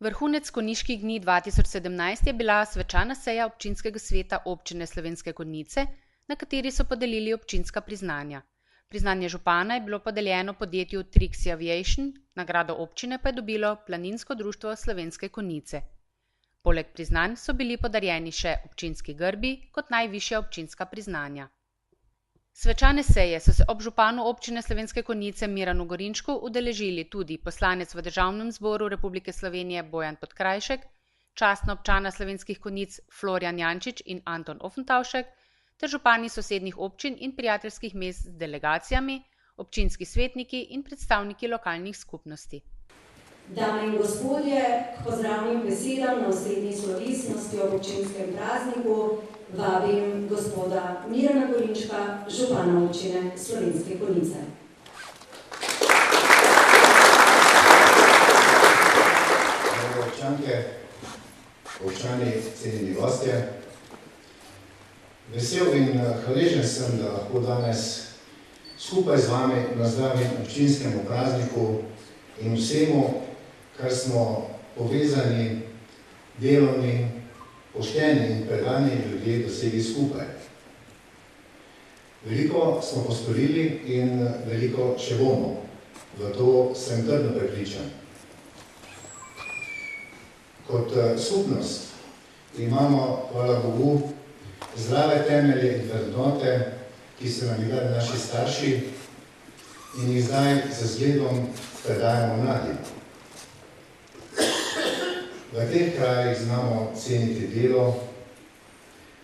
Vrhunec Konjiških dni 2017 je bila svečana seja občinskega sveta občine Slovenske Konjice, na kateri so podelili občinska priznanja. Priznanje župana je bilo podeljeno podjetju Trixie Aviation, nagrado občine pa je dobilo Planinsko društvo Slovenske Konjice. Poleg priznanj so bili podarjeni še občinski grbi kot najvišja občinska priznanja. Svečane seje so se ob županu občine Slovenske Konjice Miranu Gorinšku udeležili tudi poslanec v Državnem zboru Republike Slovenije Bojan Podkrajšek, častna občana Slovenskih Konjic Florjan Jančič in Anton Ofentavšek, ter župani sosednjih občin in prijateljskih mest z delegacijami, občinski svetniki in predstavniki lokalnih skupnosti. Dame in gospodje, k pozdravnim besedam na osrednji slovesnosti ob občinskem prazniku vabim gospoda Mirana Gorinška, župana občine Slovenske Konjice. Drage občanke, občani, cenjeni gostje, vesel in hvaležen sem, da lahko danes skupaj z vami nazdravim občinskemu prazniku in vsemu, kar smo povezani, delovni, pošteni in predani ljudje dosegli skupaj. Veliko smo postorili in veliko še bomo. V to sem trdno prepričan. Kot skupnost imamo, hvala Bogu, zdrave temelje in vrednote, ki so nam jih dali naši starši in jih zdaj z zgledom predajamo mladim. V teh krajih znamo ceniti delo,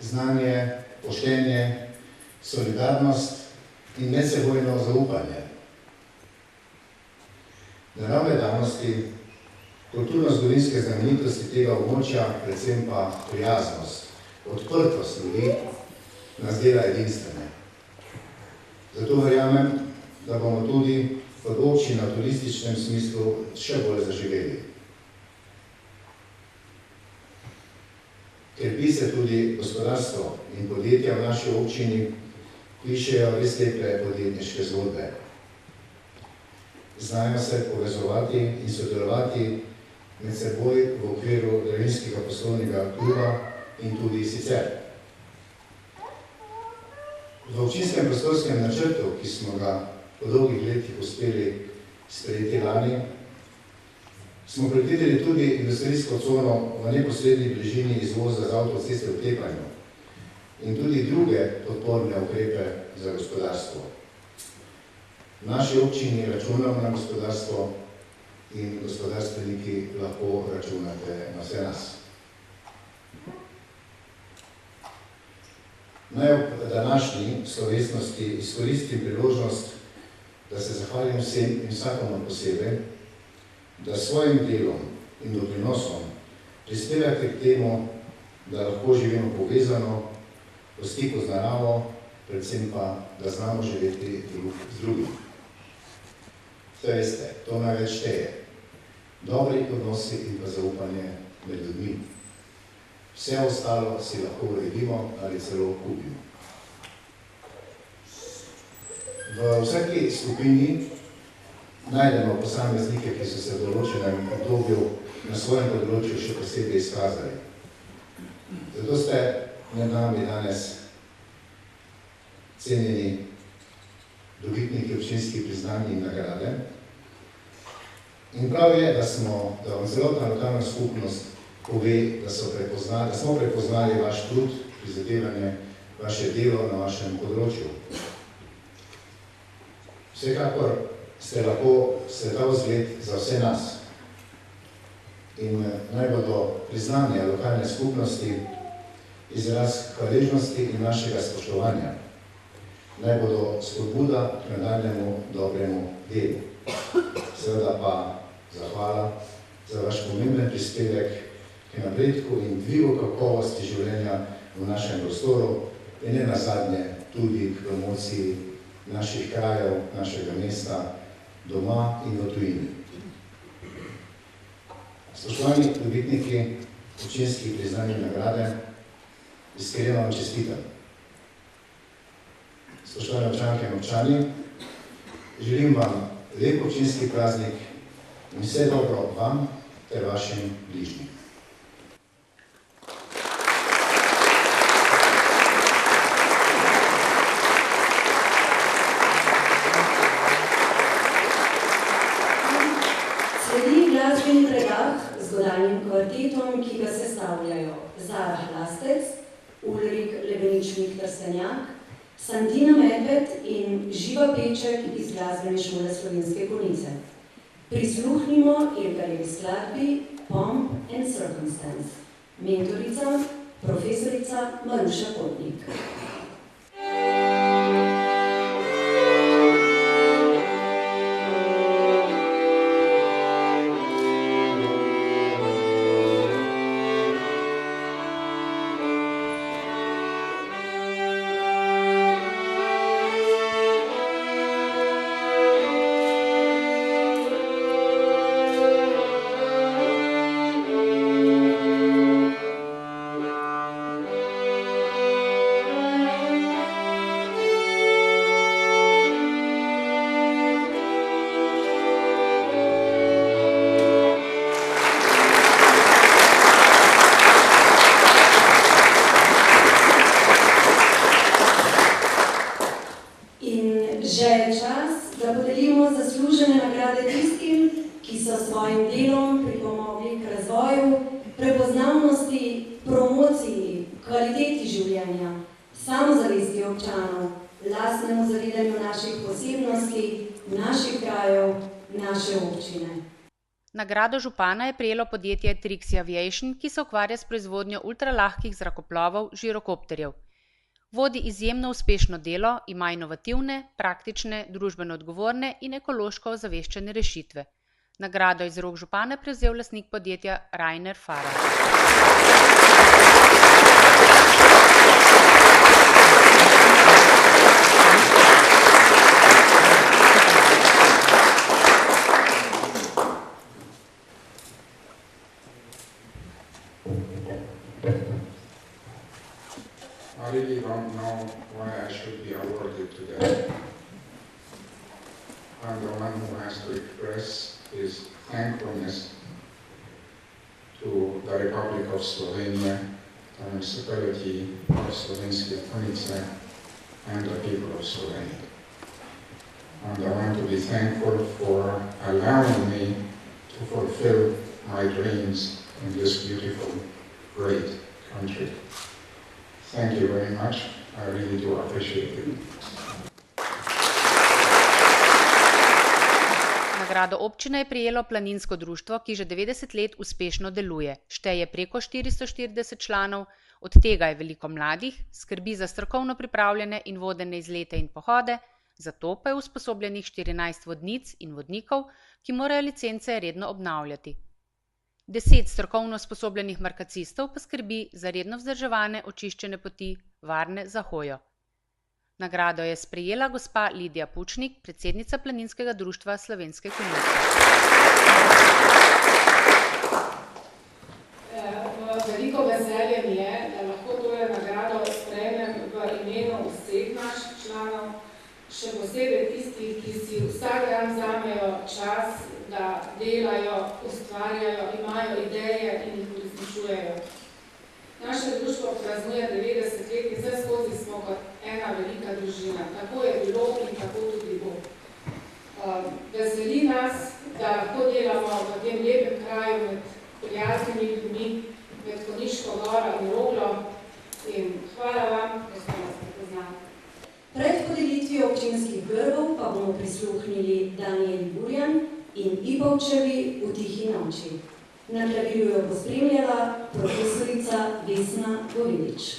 znanje, poštenje, solidarnost in medsebojno zaupanje. Naravne danosti, kulturno-zgodovinske znamenitosti tega območja, predvsem pa prijaznost, odprtost ljudi, nas dela edinstvene. Zato verjamem, da bomo tudi kot občina v turističnem smislu še bolj zaživeli. Krepi se tudi gospodarstvo in podjetja v naši občini pišejo res lepe podjetniške zgodbe. Znajo se povezovati in sodelovati med seboj v okviru Drevinskega poslovnega kluba in tudi sicer. V občinskem prostorskem načrtu, ki smo ga po dolgih letih uspeli sprejeti lani, smo predvideli tudi industrijsko cono v neposredni bližini izvoza z avtoceste v Tepanju in tudi druge podporne ukrepe za gospodarstvo. V naši občini računamo na gospodarstvo in gospodarstveniki lahko računate na vse nas. Naj ob današnji slovesnosti izkoristim priložnost, da se zahvalim vsem in vsakomur posebej, da svojim delom in doprinosom prispevate k temu, da lahko živimo povezano, v stiku z naravo, predvsem pa, da znamo živeti drug z drugim. Vse veste, to največ šteje. Dobri odnosi in pa zaupanje med ljudmi. Vse ostalo si lahko uredimo ali celo kupimo. V vsaki skupini najdemo posameznike, ki so se v določenem obdobju na svojem področju še posebej izkazali. Zato ste med nami danes cenjeni dobitniki občinskih priznanj in nagrade. In prav je, da vam celotna lokalna skupnost pove, da smo prepoznali vaš trud, prizadevanje, vaše delo na vašem področju. Vsekakor ste lahko svetov zgled za vse nas. In naj bodo priznanja lokalne skupnosti izraz hvaležnosti in našega spoštovanja. Naj bodo spodbuda k nadaljnjemu dobremu delu. Seveda pa zahvala za vaš pomemben prispevek k napredku in dvigu kakovosti življenja v našem prostoru in ne nazadnje tudi k promociji naših krajev, našega mesta, doma in v tujini. Spoštovani dobitniki občinskih priznanj in nagrade, iskreno vam čestitam. Spoštovane občanke in občani, želim vam lep občinski praznik in vse dobro vam ter vašim bližnjim. Sledi glasbeni predah z godalnim kvartetom, ki ga sestavljajo Zara Hlastec, Ulrik Lebenič-Trstenjak, Santina Medved in Živa Peček iz Glasbene šole Slovenske Konjice. Prisluhnimo Edgarjevi skladbi Pomp and Circumstance. Mentorica, profesorica Maruša Kotnik. Že je čas, da podelimo zaslužene nagrade tistim, ki so svojim delom pripomogli k razvoju, prepoznavnosti, promociji, kvaliteti življenja, samozavesti občanov, lastnemu zavedanju naših posebnosti, naših krajev, naše občine. Nagrado župana je prejelo podjetje Trixie Aviation, ki se ukvarja s proizvodnjo ultralahkih zrakoplovov žirokopterjev. Vodi izjemno uspešno delo, ima inovativne, praktične, družbeno odgovorne in ekološko ozaveščene rešitve. Nagrado iz rok župana je prevzel lastnik podjetja Rainer Fahrer. I really don't know why I should be awarded today. I'm the one who has to express his thankfulness to the Republic of Slovenia, the municipality of Slovenske Konjice, and the people of Slovenia. And I want to be thankful for allowing me to fulfill my dreams in this beautiful, great country. Thank you very much. I really do appreciate it. Nagrado občine je prejelo planinsko društvo, ki že 90 let uspešno deluje. Šteje preko 440 članov, od tega je veliko mladih, skrbi za strokovno pripravljene in vodene izlete in pohode, zato pa je usposobljenih 14 vodnic in vodnikov, ki morajo licence redno obnavljati. 10 strokovno usposobljenih markacistov pa skrbi za redno vzdrževane očiščene poti, varne za hojo. Nagrado je sprejela gospa Lidija Pučnik, predsednica Planinskega društva Slovenske Konjice. Veliko veselje mi je, da lahko tole nagrado sprejmem v imenu vseh naših članov, še posebej tistih, ki si vsak dan vzamejo čas, da delajo, ustvarjajo, imajo ideje in jih uresničujejo. Naše društvo praznuje 90 let in vse skozi smo kot ena velika družina. Tako je bilo in tako tudi bo. Veseli nas, da lahko delamo v tem lepem kraju med prijaznimi ljudmi, med Konjiško goro in Roglo. In hvala vam, da ste nas prepoznali. Pred podelitvijo občinskih grbov pa bomo prisluhnili Danijeli Burjan in Ibovčevi V tihi noči. Na klavirju jo bo spremljala profesorica Vesna Gorivič.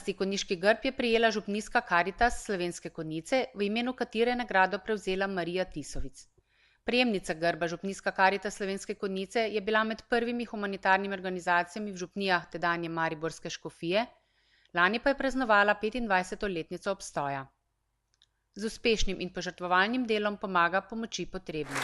skupnosti konjiški grb je prejela župnijska Karitas Slovenske Konjice, v imenu katere je nagrado prevzela Marija Tisovic. Prejemnica grba župnijska Karitas Slovenske Konjice je bila med prvimi humanitarnimi organizacijami v župnijah tedanje mariborske škofije, lani pa je praznovala 25. letnico obstoja. Z uspešnim in požrtvovalnim delom pomaga pomoči potrebnim.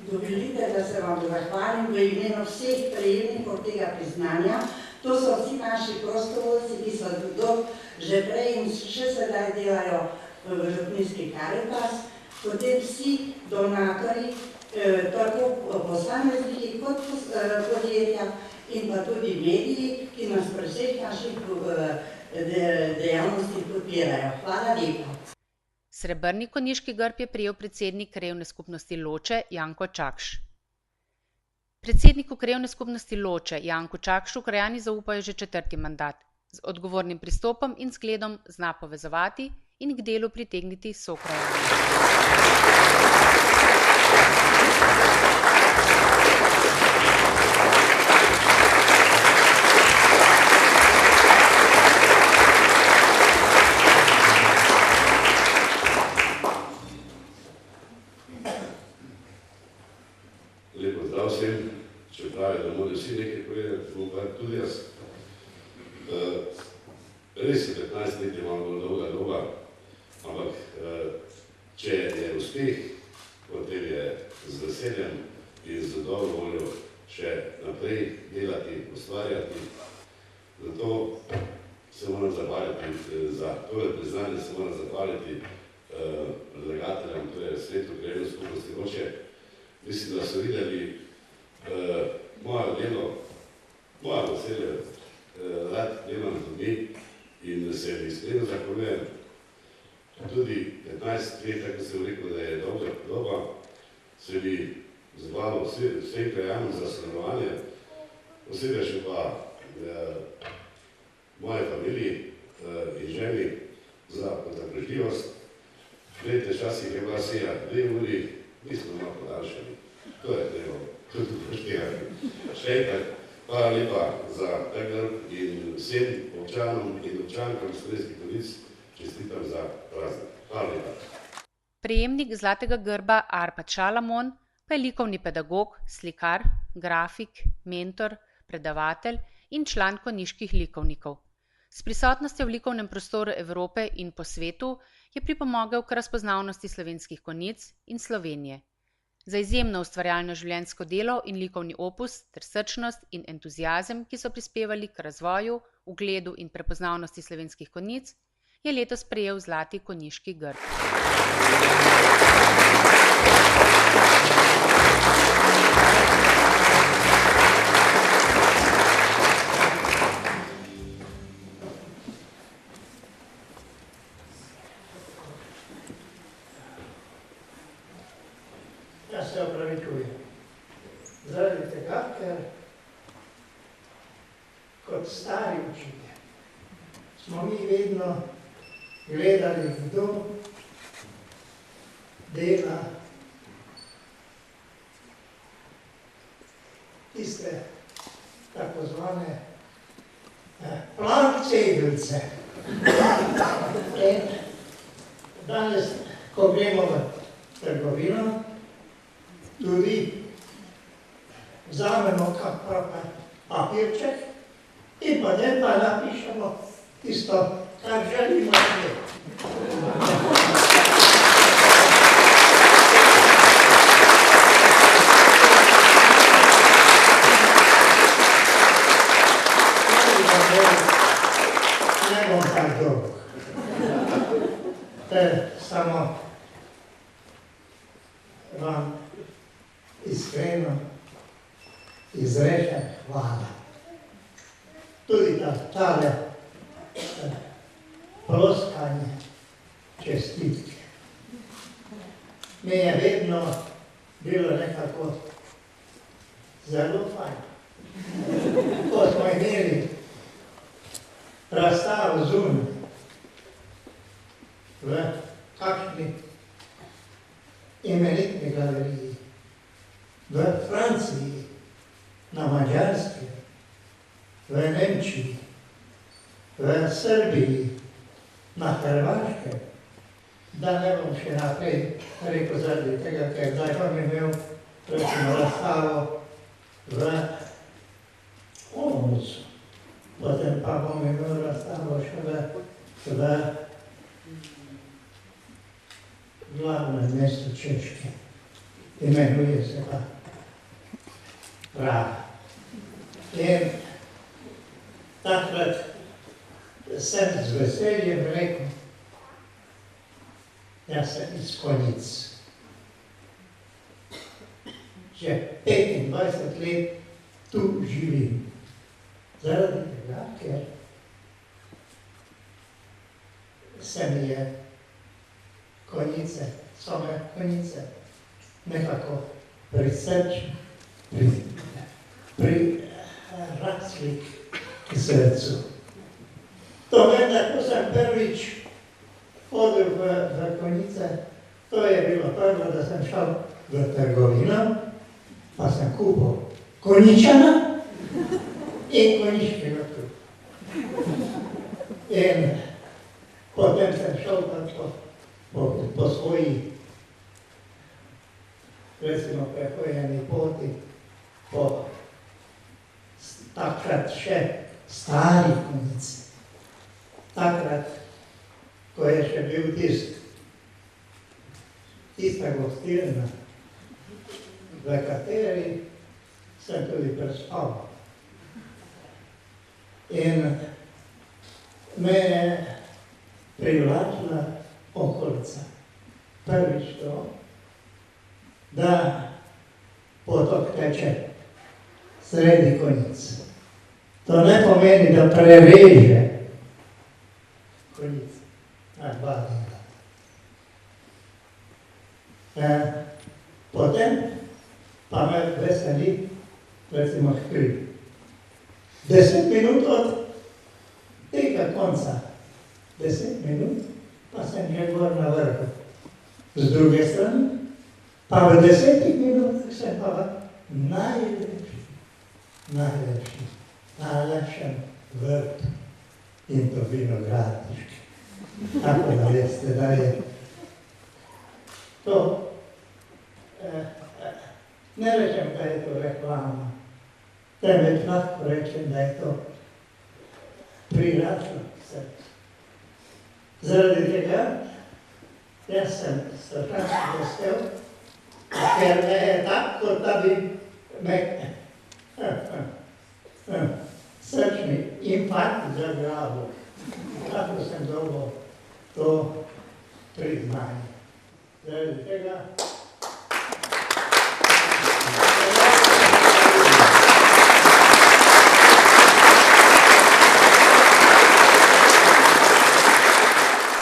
Dovolite, da se vam zahvalim v imenu vseh prejemnikov tega priznanja. To so vsi naši prostovoljci, ki so že prej in še sedaj delajo v župnijski Karitas, potem vsi donatorji, tako posamezniki kot podjetja in pa tudi mediji, ki nas pri vseh naših dejavnostih podpirajo. Hvala lepa. Srebrni konjiški grb je prejel predsednik Krajevne skupnosti Loče Janko Čakš. Predsedniku Krajevne skupnosti Loče Janku Čakšu krajani zaupajo že 4. mandat. Z odgovornim pristopom in zgledom zna povezovati in k delu pritegniti sokrajane. Lep pozdrav vsem, če pravi, da morajo vsi nekaj povedati, bom pa tudi jaz. Res je 15 let je malo dolga doba, ampak če je uspeh, potem je z veseljem in z dobro voljo še naprej delati, ustvarjati. Zato se moram zahvaliti za tole priznanje, se moram zahvaliti predlagateljem, torej Svetu Krajevne skupnosti Loče. Mislim, da so videli moje delo, moje veselje, rad delam z ljudmi in se mi iskreno zahvaljujem. Tudi 15 let, tako sem rekel, da je dolga doba, se mi zahvalil vsem krajanom za sodelovanje, posebej še pa moje familiji in ženi za potrpežljivost. Glejte, včasih je bila seja 2 uri, mi smo malo podaljšali. To je treba tudi upoštevati. Še enkrat, hvala lepa za ta grb in vsem občanom in občankam Slovenskih Konjic čestitam za praznik. Hvala lepa. Prejemnik zlatega grba Arpad Šalamon pa je likovni pedagog, slikar, grafik, mentor, predavatelj in član konjiških likovnikov. S prisotnostjo v likovnem prostoru Evrope in po svetu je pripomogel k razpoznavnosti slovenskih konjic in Slovenije. Za izjemno ustvarjalno življenjsko delo in likovni opus ter srčnost in entuziazem, ki so prispevali k razvoju, ugledu in prepoznavnosti slovenskih konjic, je letos prejel zlati konjiški grb. Jaz se opravičujem. Zaradi tega, ker kot stari učitelj smo mi vedno gledali, kdo dela tiste tako zvane plankcegelce. In danes, ko gremo v trgovino, tudi vzamemo kak papirček in pa ne pa napišemo tisto, kar želimo imeti. Ne bom tak dolg. Samo vam iskreno izrečem hvala. Tudi tale ploskanje čestitke. Mi je vedno bilo nekako zelo fajn. Ko smo imeli razstavo zunaj, v kakšni imenitni galeriji, v Franciji, na Madžarskem, v Nemčiji, v Srbiji, na Hrvaškem, da ne bom še naprej rekel zaradi tega, ker zdaj pa bi imel recimo razstavo v Olomoucu, potem pa bom imel razstavo še v glavnem mestu Češke, imenuje se pa Praga. In takrat sem z veseljem rekel, jaz sem iz Konjic. Že 25 let tu živim. Zaradi tega, ker se mi je Konjice, so me Konjice nekako pri srču, rasli k srcu. To vem, da ko sem prvič hodil v Konjice, to je bilo prvo, da sem šel v trgovino, pa sem kupil konjičana in konjiškega kruha. In potem sem šel po svoji, recimo, prehojeni poti, po takrat še stari Konjici. Takrat, ko je še bil tista gostilna, v kateri sem tudi prespal. In me je privlačila okolica. Prvič to, da potok teče sredi Konjic. To ne pomeni, da prereže Konjic na dva dela. Potem pa me veseli, recimo, hrib. 10 minut od tega konca, 10 minut, pa sem že gor na vrhu. Z druge strani, pa v 10 minutah sem pa v najlepšem vrtu in to vinogradniški. Tako da veste, da je to, ne rečem, da je to reklama, temveč lahko rečem, da je to priračilo srce. Zaradi tega, jaz sem strašansko vesel, ker me je tako, kot da bi me srčni infarkt zagrabil. Tako sem dobil to priznanje. Zaradi tega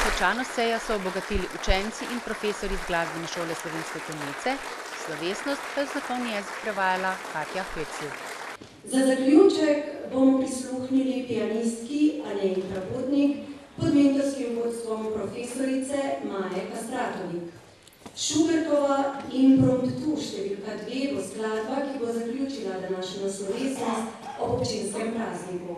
Svečano sejo so obogatili učenci in profesorji iz Glasbene šole Slovenske Konjice, slovesnost pa je v znakovni jezik prevajala Katja Hecl. Za zaključek bomo prisluhnili pianistki Aneji Trapotnik pod mentorskim vodstvom profesorice Maje Kastratovik. Schubertova Impromptu številka 2 bo skladba, ki bo zaključila današnjo slovesnost ob občinskem prazniku.